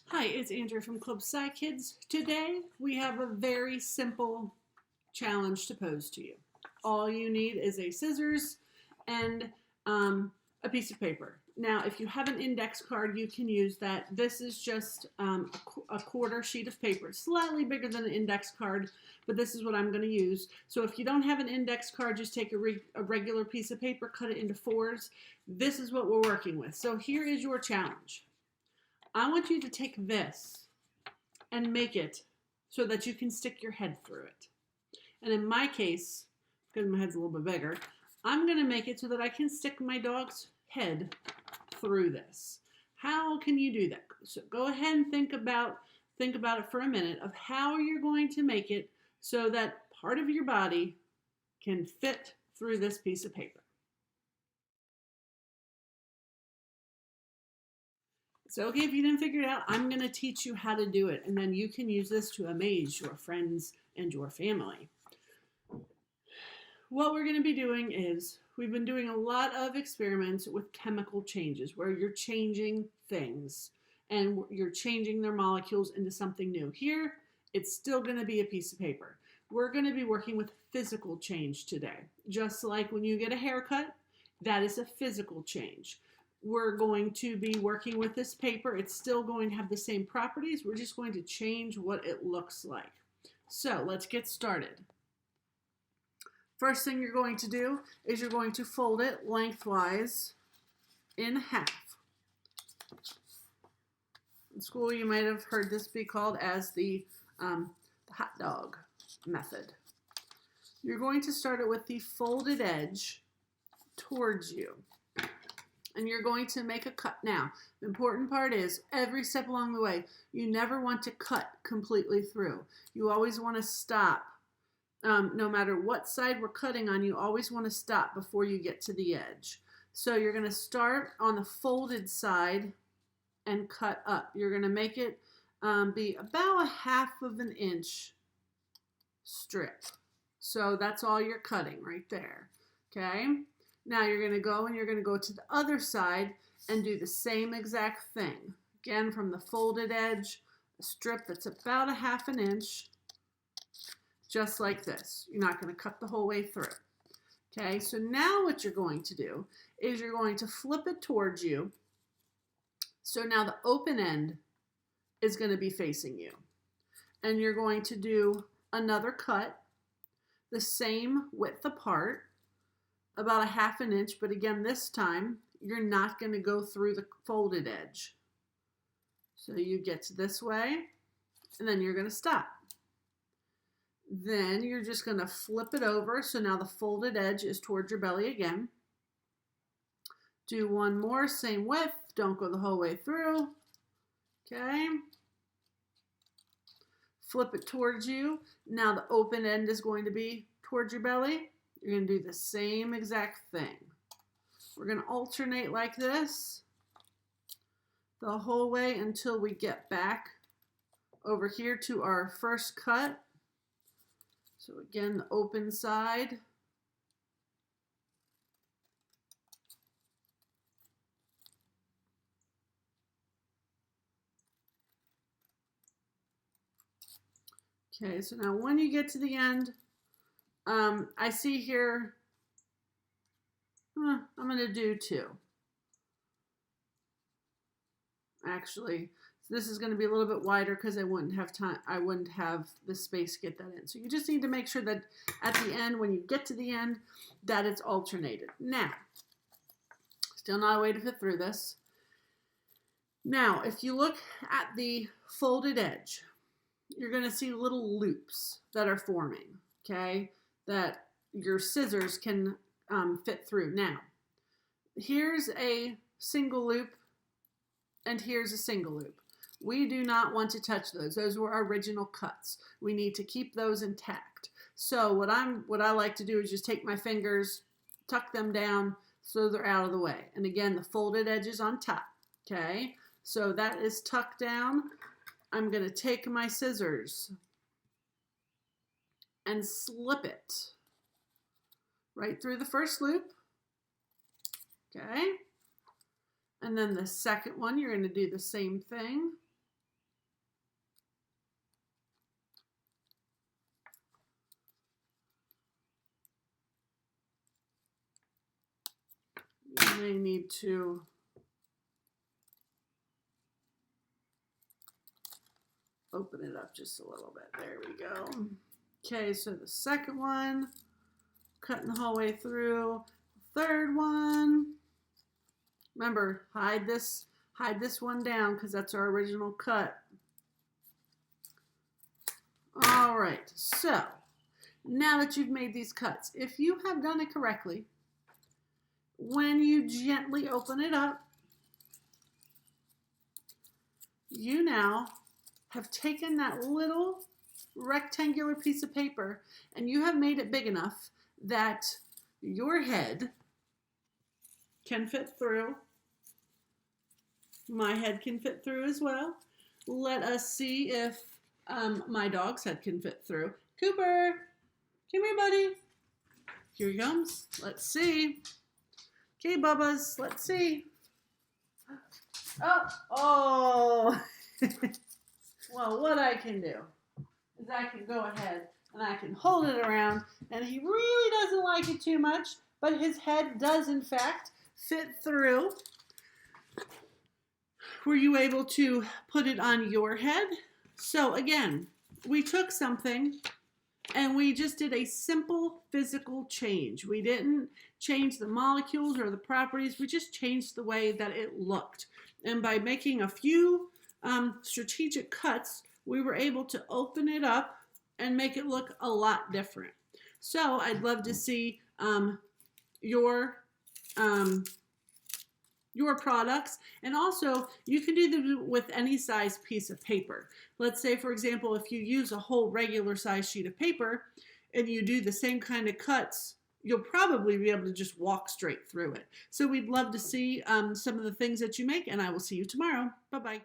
Hi, it's Andrew from Club SciKidz. Today we have a very simple challenge to pose to you. All you need is a scissors and a piece of paper. Now, if you have an index card, you can use that. This is just a quarter sheet of paper, slightly bigger than an index card, but this is what I'm going to use. So if you don't have an index card, just take a regular piece of paper, cut it into fours. This is what we're working with. So here is your challenge. I want you to take this and make it so that you can stick your head through it. And in my case, because my head's a little bit bigger, I'm going to make it so that I can stick my dog's head through this. How can you do that? So go ahead and think about it for a minute of how you're going to make it so that part of your body can fit through this piece of paper. It's okay if you didn't figure it out. I'm going to teach you how to do it, and then you can use this to amaze your friends and your family. What we're going to be doing is we've been doing a lot of experiments with chemical changes where you're changing things and you're changing their molecules into something new. Here, it's still going to be a piece of paper. We're going to be working with physical change today. Just like when you get a haircut, that is a physical change. We're going to be working with this paper. It's still going to have the same properties. We're just going to change what it looks like. So let's get started. First thing you're going to do is you're going to fold it lengthwise in half. In school, you might have heard this be called as the hot dog method. You're going to start it with the folded edge towards you. And you're going to make a cut. Now, the important part is every step along the way, you never want to cut completely through. You always want to stop. No matter what side we're cutting on, you always want to stop before you get to the edge. So you're going to start on the folded side and cut up. You're going to make it be about 1/2 inch strip. So that's all you're cutting right there. Okay? Now you're going to go to the other side and do the same exact thing. Again, from the folded edge, a strip that's about 1/2 inch, just like this. You're not going to cut the whole way through. Okay, so now what you're going to do is you're going to flip it towards you. So now the open end is going to be facing you. And you're going to do another cut, the same width apart, about 1/2 inch, but again, this time, you're not going to go through the folded edge. So you get this way, and then you're going to stop. Then you're just going to flip it over, so now the folded edge is towards your belly again. Do one more, same width, don't go the whole way through. Okay. Flip it towards you. Now the open end is going to be towards your belly. You're going to do the same exact thing. We're going to alternate like this the whole way until we get back over here to our first cut. So again, the open side. Okay, so now when you get to the end, I see here, I'm going to do 2. Actually, this is going to be a little bit wider because I wouldn't have the space to get that in. So you just need to make sure that at the end, when you get to the end, that it's alternated. Now, still not a way to fit through this. Now, if you look at the folded edge, you're going to see little loops that are forming, okay, that your scissors can fit through. Now, here's a single loop, and here's a single loop. We do not want to touch those. Those were our original cuts. We need to keep those intact. So what I like to do is just take my fingers, tuck them down so they're out of the way. And again, the folded edge is on top, okay? So that is tucked down. I'm going to take my scissors and slip it right through the first loop, okay? And then the second one, you're going to do the same thing. You may need to open it up just a little bit. There we go. Okay, so the second one, cutting the whole way through. Third one. Remember, hide this one down because that's our original cut. All right, so now that you've made these cuts, if you have done it correctly, when you gently open it up, you now have taken that little rectangular piece of paper and you have made it big enough that your head can fit through. My head can fit through as well. Let us see if my dog's head can fit through. Cooper, come here, buddy. Here he comes. Let's see. Okay, Bubba's, let's see. Oh. Well, what I can do is I can go ahead and I can hold it around, and he really doesn't like it too much, but his head does in fact fit through. Were you able to put it on your head? So again, we took something and we just did a simple physical change. We didn't change the molecules or the properties. We just changed the way that it looked. And by making a few strategic cuts, we were able to open it up and make it look a lot different. So I'd love to see your products, and also you can do them with any size piece of paper. Let's say, for example, if you use a whole regular size sheet of paper and you do the same kind of cuts, you'll probably be able to just walk straight through it. So we'd love to see some of the things that you make, and I will see you tomorrow. Bye-bye.